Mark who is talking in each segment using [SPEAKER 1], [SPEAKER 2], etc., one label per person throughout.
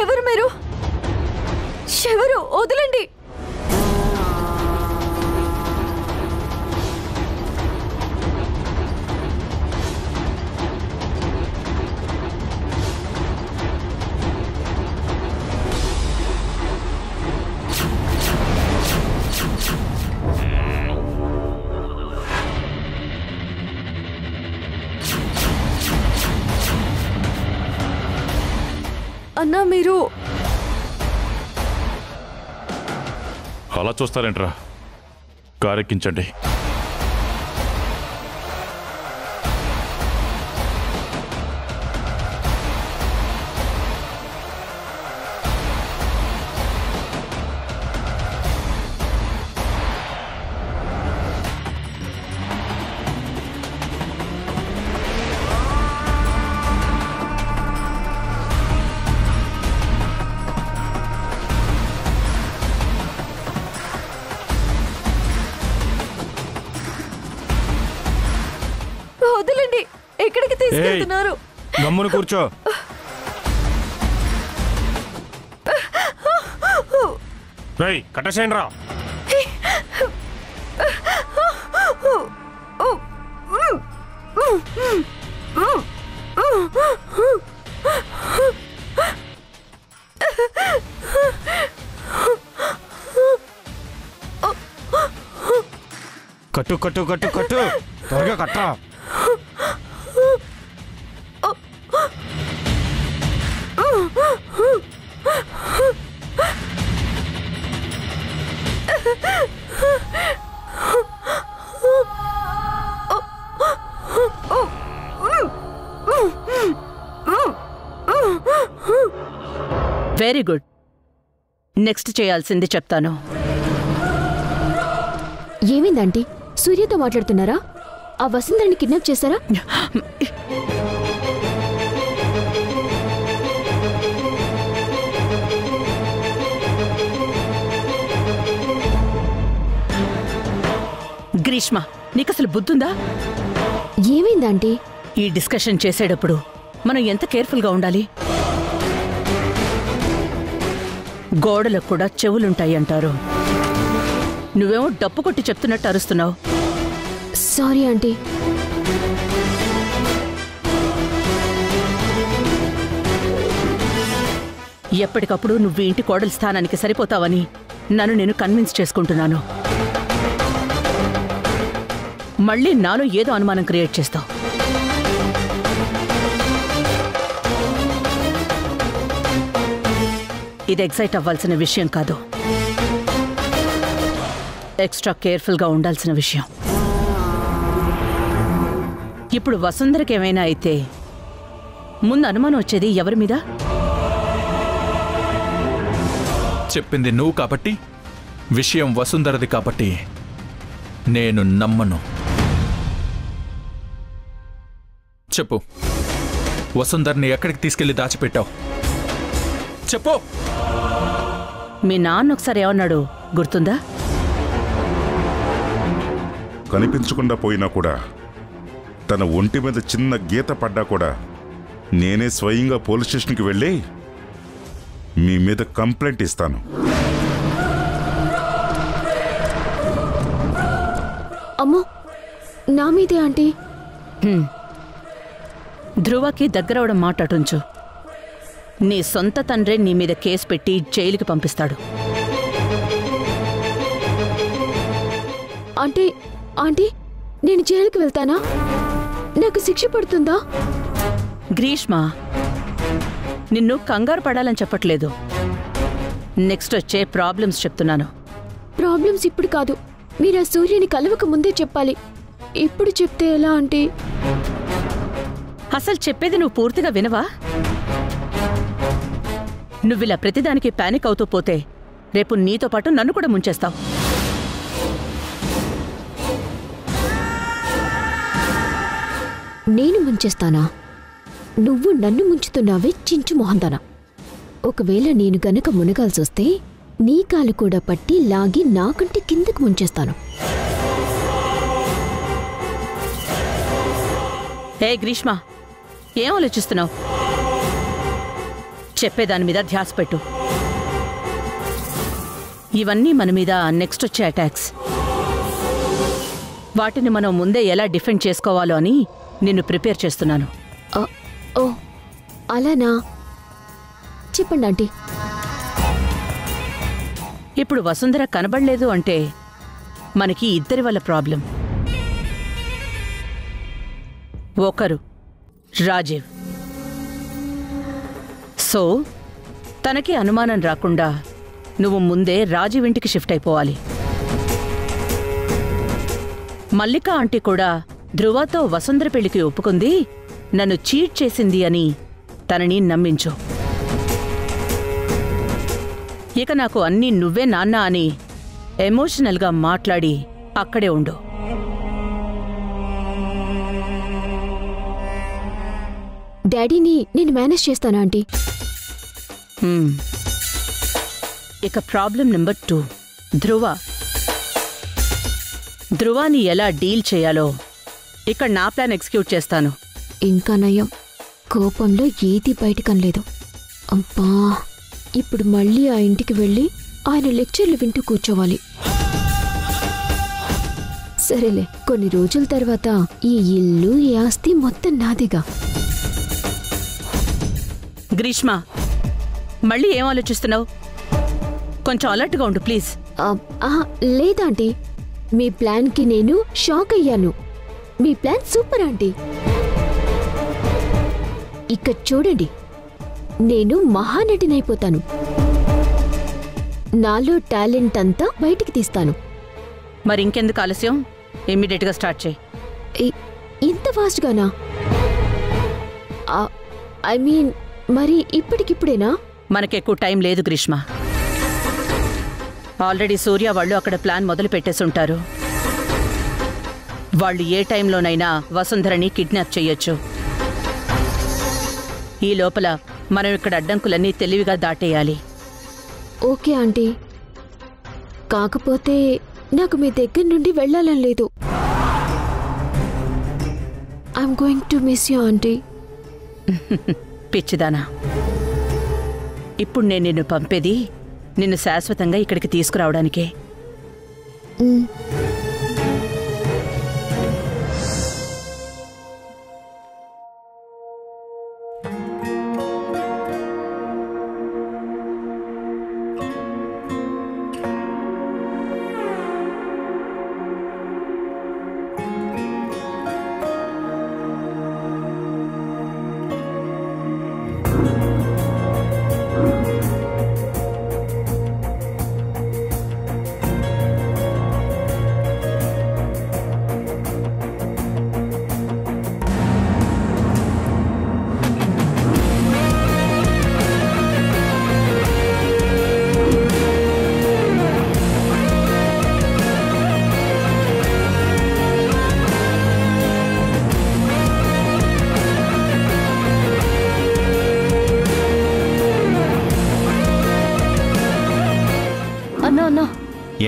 [SPEAKER 1] ఎవరు మీరు? ఎవరు? వదలండి. అన్నా మీరు
[SPEAKER 2] అలా చూస్తారేంట్రా? కారెక్కించండి.
[SPEAKER 1] వదలండి. ఎక్కడికి తీసుకెళ్తున్నారు?
[SPEAKER 3] గమ్మున కూర్చో. కట్టేసేయండి రా. కట్టు కట్టు కట్టు కట్టు, త్వరగా కట్టా.
[SPEAKER 4] Very good. నెక్స్ట్ చేయాల్సింది చెప్తాను.
[SPEAKER 1] ఏమైందంటీ? సూర్యతో మాట్లాడుతున్నారా? ఆ వసుంధరని కిడ్నాప్ చేశారా?
[SPEAKER 4] గ్రీష్మ, నీకసలు బుద్ధుందా?
[SPEAKER 1] ఏమైందంటీ?
[SPEAKER 4] ఈ డిస్కషన్ చేసేటప్పుడు మనం ఎంత కేర్ఫుల్గా ఉండాలి. గోడలకు కూడా చెవులుంటాయి అంటారు. నువ్వేమో డప్పు కొట్టి చెప్తున్నట్టు అరుస్తున్నావు.
[SPEAKER 1] Sorry aunty.
[SPEAKER 4] ఎప్పటికప్పుడు నువ్వు ఇంటి కోడలి స్థానానికి సరిపోతావని నన్ను నేను కన్విన్స్ చేసుకుంటున్నాను. మళ్ళీ నాలో ఏదో అనుమానం క్రియేట్ చేస్తావు. ఇది ఎక్సైట్ అవ్వాల్సిన విషయం కాదు, ఎక్స్ట్రా కేర్ఫుల్గా ఉండాల్సిన విషయం. ఇప్పుడు వసుంధరకి ఏమైనా అయితే ముందు అనుమానం వచ్చేది ఎవరి మీద?
[SPEAKER 5] చెప్పింది నువ్వు కాబట్టి, విషయం వసుంధరది కాబట్టి నేను నమ్మను. చెప్పు, వసుంధర్ని ఎక్కడికి తీసుకెళ్లి దాచిపెట్టావు? చెప్పు.
[SPEAKER 4] మీ నాన్న ఒకసారి ఏమన్నాడు గుర్తుందా?
[SPEAKER 6] కనిపించకుండా పోయినా కూడా, తన ఒంటి మీద చిన్న గీత పడ్డా కూడా నేనే స్వయంగా పోలీస్ స్టేషన్కి వెళ్ళి మీ మీద కంప్లైంట్ ఇస్తాను.
[SPEAKER 1] అమ్మో, నా మీదే ఆంటీ.
[SPEAKER 4] ధ్రువకి దగ్గరవడం మాట్లాడుంచు. నీ సొంత తండ్రే నీ మీద కేసు పెట్టి జైలుకి పంపిస్తాడు.
[SPEAKER 1] అంటే ఆంటీ, నేను జైలుకి వెళ్తానా? నాకు శిక్ష పడుతుందా?
[SPEAKER 4] గ్రీష్మ, నిన్ను కంగారు పడాలని చెప్పట్లేదు. నెక్స్ట్ వచ్చే ప్రాబ్లమ్స్ చెప్తున్నాను.
[SPEAKER 1] ప్రాబ్లమ్స్ ఇప్పుడు కాదు, మీరు ఆ సూర్యుని కలవక ముందే చెప్పాలి. ఇప్పుడు చెప్తే ఎలా ఆంటీ?
[SPEAKER 4] అసలు చెప్పేది నువ్వు పూర్తిగా వినవా? నువ్విలా ప్రతిదానికి పానిక్ అవుతూ పోతే రేపు నీతో పాటు నన్ను కూడా ముంచేస్తావు.
[SPEAKER 1] నేను ముంచేస్తానా? నువ్వు నన్ను ముంచుతున్నావే చించు మొహందానా. ఒకవేళ నేను గనక మునగాల్సొస్తే నీ కాలు కూడా పట్టి లాగి నాకంటే కిందకు ముంచేస్తాను.
[SPEAKER 4] ఏ గ్రీష్మ, ఏం ఆలోచిస్తున్నావు? చెప్పేదాని మీద ధ్యాస పెట్టు. ఇవన్నీ మన మీద నెక్స్ట్ వచ్చే అటాక్స్. వాటిని మనం ముందే ఎలా డిఫెండ్ చేసుకోవాలో అని నిన్ను ప్రిపేర్ చేస్తున్నాను.
[SPEAKER 1] ఓ అలానా? చెప్పండి ఆంటీ.
[SPEAKER 4] ఇప్పుడు వసుంధర కనబడలేదు అంటే మనకి ఇద్దరి వల్ల ప్రాబ్లం. ఒకరు రాజీవ్. సో తనకి అనుమానం రాకుండా నువ్వు ముందే రాజీవ్ ఇంటికి షిఫ్ట్ అయిపోవాలి. మల్లిక ఆంటీ కూడా ధ్రువతో వసుంధర పెళ్లికి ఒప్పుకుంది, నన్ను చీట్ చేసింది అని తనని నమ్మించు. ఇక నాకు అన్నీ నువ్వే నాన్న అని ఎమోషనల్గా మాట్లాడి అక్కడే ఉండు.
[SPEAKER 1] డాడీని నేను మేనేజ్ చేస్తాను ఆంటీ.
[SPEAKER 4] ఇక ప్రాబ్లం నెంబర్ 2, ధ్రువ. ధ్రువాని ఎలా డీల్ చేయాలో ఇక్కడ నా ప్లాన్ ఎగ్జిక్యూట్ చేస్తాను.
[SPEAKER 1] ఇంకా నయం, కోపంలో ఏది బయటకనలేదు. అబ్బా, ఇప్పుడు మళ్ళీ ఆ ఇంటికి వెళ్ళి ఆయన లెక్చర్లు వింటూ కూర్చోవాలి. సరేలే, కొన్ని రోజుల తర్వాత ఈ ఇల్లు ఈ ఆస్తి మొత్తం నాదిగా.
[SPEAKER 4] గ్రీష్మ, మళ్ళీ ఏం ఆలోచిస్తున్నావు? కొంచెం అలర్ట్గా ఉండు ప్లీజ్.
[SPEAKER 1] లేదాంటీ, మీ ప్లాన్కి నేను షాక్ అయ్యాను. మీ ప్లాన్ సూపర్ ఆంటీ. ఇక్కడ చూడండి, నేను మహానటినైపోతాను. నాలో టాలెంట్ అంతా బయటికి తీస్తాను.
[SPEAKER 4] మరి ఇంకెందుకు ఆలస్యం? ఇమ్మీడియట్గా స్టార్ట్ చేయి.
[SPEAKER 1] ఇంత ఫాస్ట్గానా? ఐ మీన్, మరి ఇప్పటికిప్పుడేనా?
[SPEAKER 4] మనకెక్కువ టైం లేదు గ్రీష్మ. ఆల్రెడీ సూర్య వాళ్ళు అక్కడ ప్లాన్ మొదలు పెట్టేసుంటారు. వాళ్ళు ఏ టైంలోనైనా వసుంధరని కిడ్నాప్ చెయ్యొచ్చు. ఈ లోపల మనం ఇక్కడ అడ్డంకులన్నీ తెలివిగా దాటేయాలి.
[SPEAKER 1] ఓకే ఆంటీ, కాకపోతే నాకు మీ దగ్గర నుండి వెళ్ళాలని లేదు. I'm going to miss you aunty.
[SPEAKER 4] పిచ్చిదానా, ఇప్పుడు నేను నిన్ను పంపేది నిన్ను శాశ్వతంగా ఇక్కడికి తీసుకురావడానికే.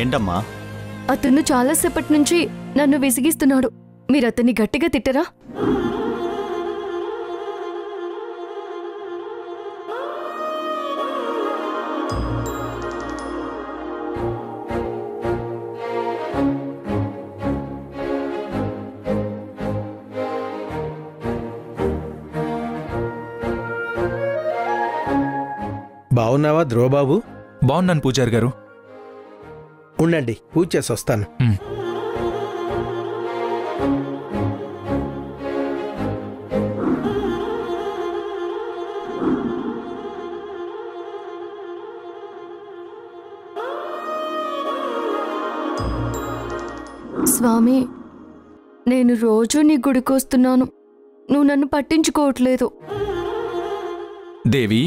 [SPEAKER 7] ఏంటమ్మా?
[SPEAKER 8] అతను చాలాసేపటి నుంచి నన్ను విసిగిస్తున్నాడు. మీరు అతన్ని గట్టిగా తిట్టరా?
[SPEAKER 9] బావున్నావా ధ్రువబాబు?
[SPEAKER 5] బాగున్నాను పూజారి గారు.
[SPEAKER 9] ఉండండి, పూజ చేసి వస్తాను.
[SPEAKER 8] స్వామి, నేను రోజు నీ గుడికొస్తున్నాను. నువ్వు నన్ను పట్టించుకోవట్లేదు.
[SPEAKER 5] దేవి,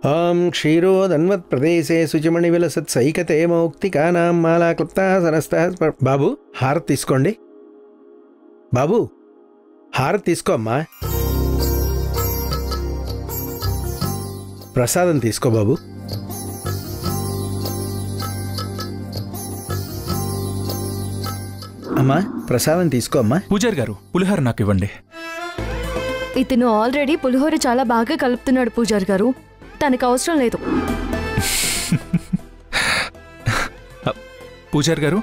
[SPEAKER 9] ఓం క్షీరోదన్వత్ ప్రదేశే శుచిమణి విలసత్ సైకతే మౌక్తికానాం మాలా క్లుప్తా సరస్తా. బాబు హారతి తీసుకోండి. బాబు హారతి తీసుకో అమ్మా. ప్రసాదం తీసుకో బాబు. అమ్మా ప్రసాదం తీసుకో అమ్మా.
[SPEAKER 5] పూజారి గారు, పులిహోర నాకు ఇవ్వండి.
[SPEAKER 8] ఇతను ఆల్రెడీ పులిహోర చాలా బాగా కలుపుతున్నాడు పూజారి గారు. తనకు అవసరం లేదు.
[SPEAKER 5] పూజారి గారు,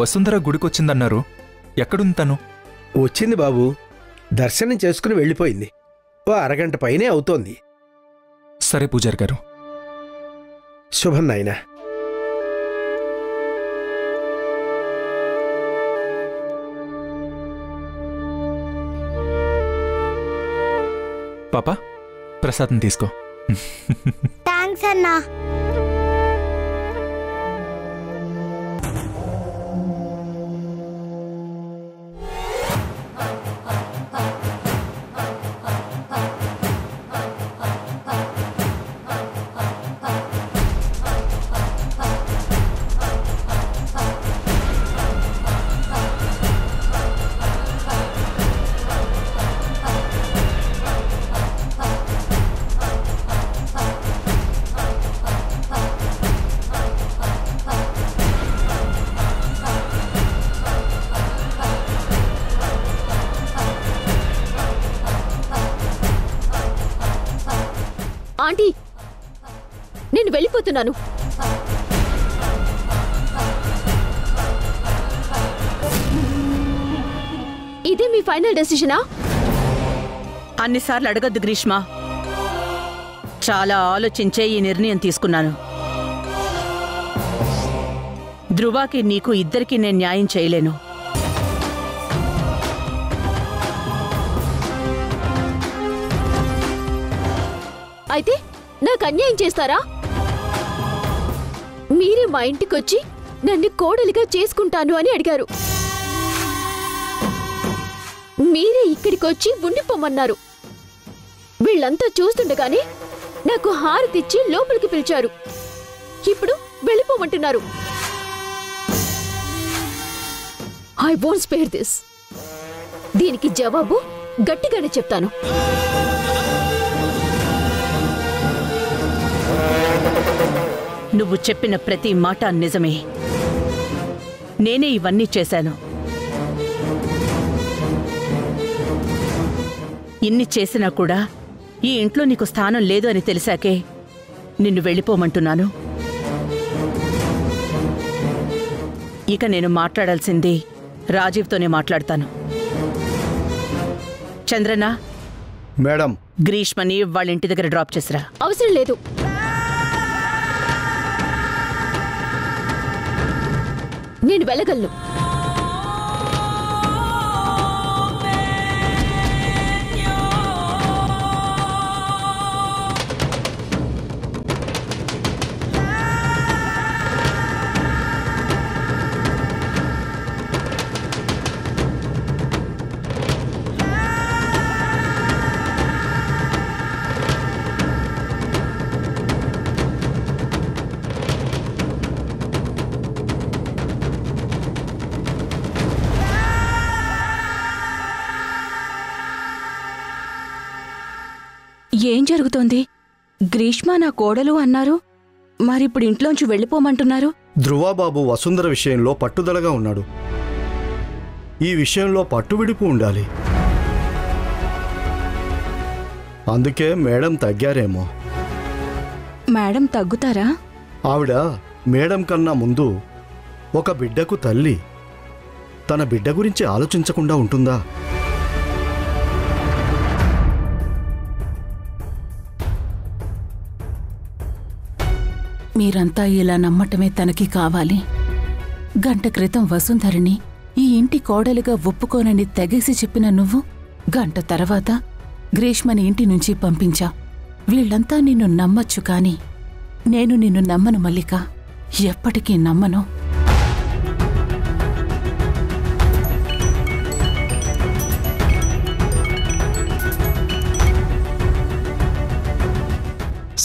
[SPEAKER 5] వసుంధర గుడికొచ్చిందన్నారు. ఎక్కడుంది తను?
[SPEAKER 9] వచ్చింది బాబు, దర్శనం చేసుకుని వెళ్ళిపోయింది. ఓ అరగంట పైనే అవుతోంది.
[SPEAKER 5] సరే పూజారి గారు.
[SPEAKER 9] శుభం నాయనా.
[SPEAKER 5] పాపా, ప్రసాదం తీసుకో.
[SPEAKER 7] థ్యాంక్స్ అన్నా.
[SPEAKER 1] ఆంటీ, నేను వెళ్ళిపోతున్నాను. ఇదే మీ ఫైనల్ డెసిషనా?
[SPEAKER 4] అన్నిసార్లు అడగద్దు గ్రీష్మ. చాలా ఆలోచించే ఈ నిర్ణయం తీసుకున్నాను. ధ్రువాకి నీకు ఇద్దరికీ నేను న్యాయం చేయలేను.
[SPEAKER 1] అయితే నాకు అన్యాయం చేస్తారా? మీరే మా ఇంటికొచ్చి నన్ను కోడలిగా చేసుకుంటాను అని అడిగారు. మీరే ఇక్కడికొచ్చి ఉండిపోమన్నారు. వీళ్ళంతా చూస్తుండగానే నాకు హారతిచ్చి లోపలికి పిలిచారు. ఇప్పుడు వెళ్ళిపోమంటున్నారు. I won't spare this. దీనికి జవాబు గట్టిగానే చెప్తాను.
[SPEAKER 4] నువ్వు చెప్పిన ప్రతి మాట నిజమే. నేనే ఇవన్నీ చేశాను. ఇన్ని చేసినా కూడా ఈ ఇంట్లో నీకు స్థానం లేదు అని తెలిసాకే నిన్ను వెళ్ళిపోమంటున్నాను. ఇక నేను మాట్లాడాల్సింది రాజీవ్తోనే మాట్లాడతాను. చంద్రన్న,
[SPEAKER 3] మేడం,
[SPEAKER 4] గ్రీష్మని వాళ్ళ ఇంటి దగ్గర డ్రాప్ చేసిరా.
[SPEAKER 1] అవసరం లేదు. నేను వెళ్ళగలను.
[SPEAKER 10] ఏం జరుగుతోంది? గ్రీష్మ నా కోడలు అన్నారు, మరిప్పుడు ఇంట్లోంచి వెళ్ళిపోమంటున్నారు.
[SPEAKER 11] ధ్రువబాబు వసుంధర విషయంలో పట్టుదలగా ఉన్నాడు. ఈ విషయంలో పట్టువిడుపు ఉండాలి. అందుకే మేడం తగ్గారేమో.
[SPEAKER 10] మేడం తగ్గుతారా?
[SPEAKER 11] ఆవిడ మేడం కన్నా ముందు ఒక బిడ్డకు తల్లి. తన బిడ్డ గురించి ఆలోచించకుండా ఉంటుందా?
[SPEAKER 12] మీరంతా ఇలా నమ్మటమే తనకి కావాలి. గంట క్రితం వసుంధరిని ఈ ఇంటి కోడలిగా ఒప్పుకోనని తెగేసి చెప్పిన నువ్వు గంట తర్వాత గ్రీష్మని ఇంటి నుంచి పంపించా. వీళ్లంతా నిన్ను నమ్మొచ్చు కాని నేను నిన్ను నమ్మను మల్లిక, ఎప్పటికీ నమ్మను.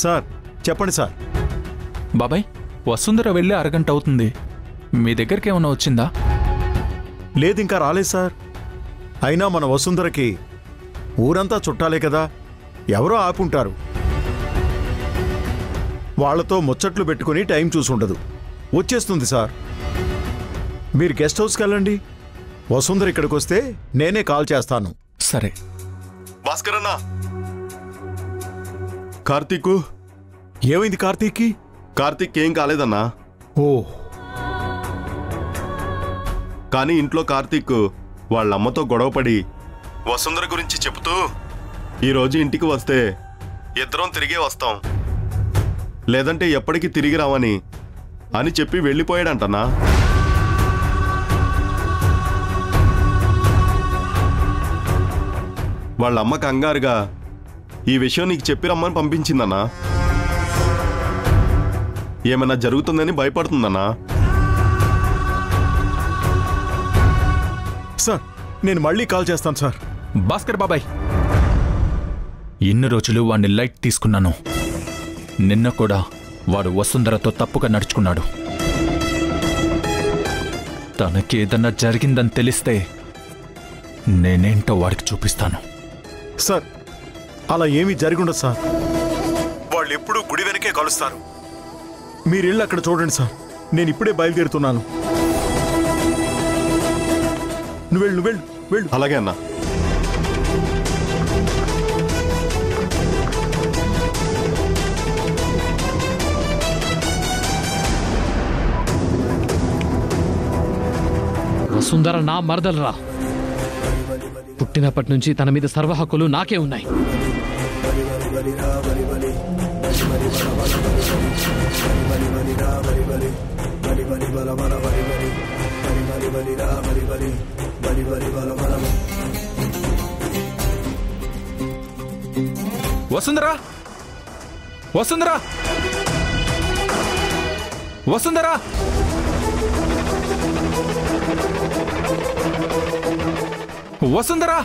[SPEAKER 3] సార్ చెప్పండి సార్.
[SPEAKER 5] బాబాయ్, వసుంధర వెళ్ళి అరగంట అవుతుంది. మీ దగ్గరికి ఏమైనా వచ్చిందా?
[SPEAKER 3] లేదు, ఇంకా రాలేదు సార్. అయినా మన వసుంధరకి ఊరంతా చుట్టాలే కదా, ఎవరో ఆపుంటారు. వాళ్లతో ముచ్చట్లు పెట్టుకుని టైం చూసుండదు. వచ్చేస్తుంది సార్. మీరు గెస్ట్ హౌస్కి వెళ్ళండి. వసుంధర ఇక్కడికి వస్తే నేనే కాల్ చేస్తాను.
[SPEAKER 5] సరే.
[SPEAKER 3] భాస్కర్ అన్నా. కార్తీకు ఏమైంది? కార్తీక్కి?
[SPEAKER 13] కార్తీక్ ఏం కాలేదన్నా.
[SPEAKER 3] ఓ,
[SPEAKER 13] కానీ ఇంట్లో కార్తీక్ వాళ్ళమ్మతో గొడవపడి వసుంధర గురించి చెబుతూ ఈరోజు ఇంటికి వస్తే ఇద్దరం తిరిగే వస్తాం, లేదంటే ఎప్పటికీ తిరిగి రావని అని చెప్పి వెళ్ళిపోయాడంటనా. వాళ్ళమ్మ కంగారుగా ఈ విషయం నీకు చెప్పి రమ్మని పంపించిందన్నా. ఏమైనా జరుగుతుందని భయపడుతుందన్నా.
[SPEAKER 3] సార్ నేను మళ్ళీ కాల్ చేస్తాను సార్.
[SPEAKER 5] భాస్కర్ బాబాయ్, ఇన్ని రోజులు వాణ్ణి లైట్ తీసుకున్నాను. నిన్న కూడా వాడు వసుంధరతో తప్పుగా నడుచుకున్నాడు. తనకి ఏదన్నా జరిగిందని తెలిస్తే నేనేంటో వాడికి చూపిస్తాను.
[SPEAKER 3] సార్ అలా ఏమీ జరుగుండదు సార్. వాళ్ళు ఎప్పుడూ గుడి వెనకే కలుస్తారు. మీరిళ్ళు అక్కడ చూడండి సార్. నేను ఇప్పుడే బయలుదేరుతున్నాను. నువ్వు వెళ్ళు, వెళ్ళు, వెళ్ళు.
[SPEAKER 13] అలాగే అన్నా.
[SPEAKER 14] వసుంధర నా మరదలరా. పుట్టినప్పటి నుంచి తన మీద సర్వ హక్కులు నాకే ఉన్నాయి.
[SPEAKER 5] వసుంధరా, వసుంధరా, వసుంధరా, వసుంధరా.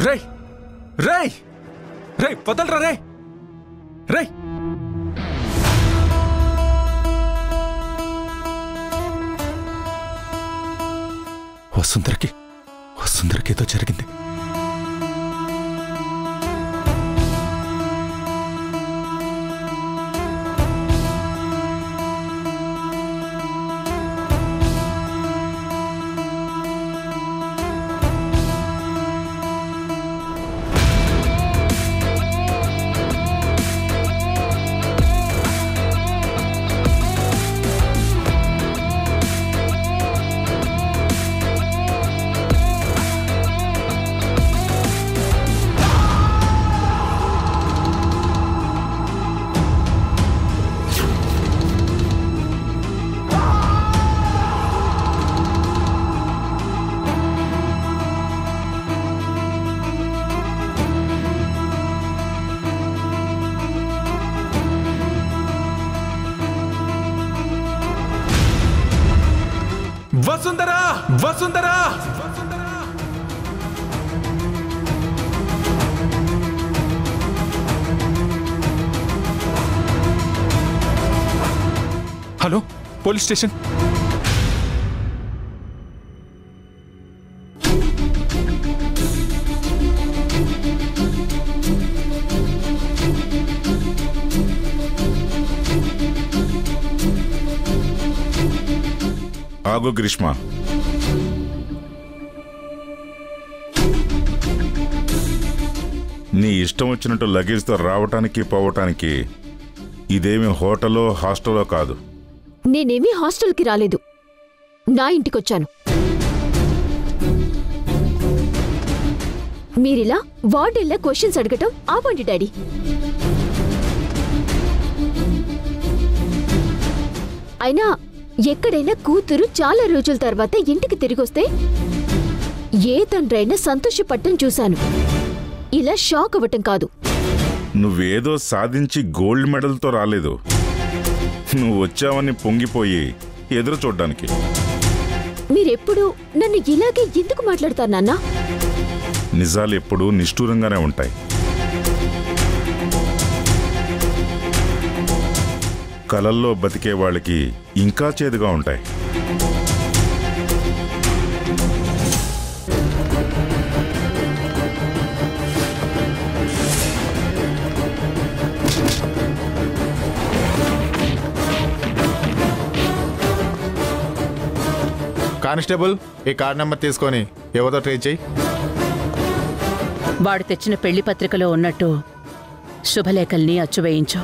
[SPEAKER 5] రేయ్, రేయ్, రేయ్, వదలరా రే, రేయ్. వసుంధరకి ఏదో జరిగింది. వసుంధరా వసుంధరా హలో పోలీస్ స్టేషన్.
[SPEAKER 6] ఆగు గ్రీష్మ, నీ ఇష్టం వచ్చినట్టు లగేజ్తో రావటానికి పోవటానికి ఇదేమి హోటలో హాస్టల్లో కాదు.
[SPEAKER 1] నేనేమీ హాస్టల్కి రాలేదు, నా ఇంటికొచ్చాను. మీరిలా వార్డెల్లా క్వశ్చన్స్ అడగటం ఆపండి డాడీ. అయినా ఎక్కడైనా కూతురు చాలా రోజుల తర్వాత ఇంటికి తిరిగొస్తే ఏ తండ్రైనా సంతోషపట్టం చూశాను, ఇలా షాక్ అవ్వటం కాదు.
[SPEAKER 6] నువ్వేదో సాధించి గోల్డ్ మెడల్తో రాలేదు, నువ్వు వచ్చావని పొంగిపోయి ఎదురు చూడ్డానికి.
[SPEAKER 1] మీరెప్పుడు నన్ను ఇలాగే ఎందుకు మాట్లాడతారు నాన్నా?
[SPEAKER 6] నిజాలు ఎప్పుడూ నిష్ఠూరంగానే ఉంటాయి. కలల్లో బతికే వాళ్ళకి ఇంకా చేదుగా ఉంటాయి.
[SPEAKER 15] కానిస్టేబుల్, ఈ కార్డ్ నెంబర్ తీసుకొని ఎవరితో ట్రేస్ చేయి.
[SPEAKER 4] వాడు తెచ్చిన పెళ్లి పత్రికలో ఉన్నట్టు శుభలేఖల్ని అచ్చువేయించు.